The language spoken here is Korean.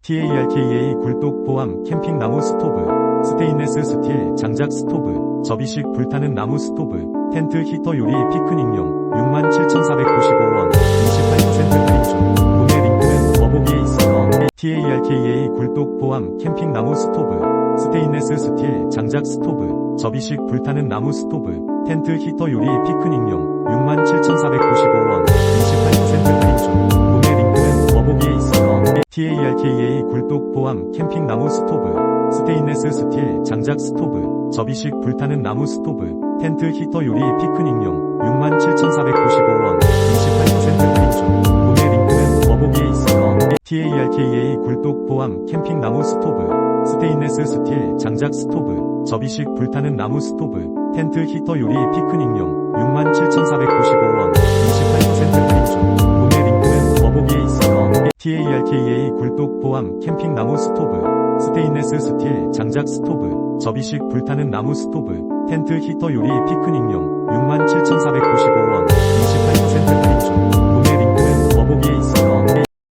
TARKEA 굴뚝 포함 캠핑 나무 스토브, 스테인레스 스틸 장작 스토브, 접이식 불타는 나무 스토브, 텐트 히터 요리 피크닉용 67,495원 28% 할인 중. 구매 링크는 더보기에 있어요. TARKEA 굴뚝 포함 캠핑 나무 스토브, 스테인레스 스틸 장작 스토브, 접이식 불타는 나무 스토브, 텐트 히터 요리 피크닉용 67,495원 28% 할인 중. 구매 링크는 더보기에 있어요. TARKEA 굴뚝 포함 캠핑 나무 스토브, 스테인레스 스틸 장작 스토브, 접이식 불타는 나무 스토브, 텐트 히터 요리 피크닉용 67,495원 28% 할인 중. 구매 링크는 더보기에 있어요. TARKEA 굴뚝 포함 캠핑 나무 스토브, 스테인레스 스틸 장작 스토브, 접이식 불타는 나무 스토브, 텐트 히터 요리 피크닉용 67,495원 28% 할인 중. 구매 링크는 더보기에 있어요. TARKEA 굴뚝 포함 캠핑 나무 스토브, 스테인레스 스틸 장작 스토브, 접이식 불타는 나무 스토브, 텐트 히터 요리 피크닉용 67,495원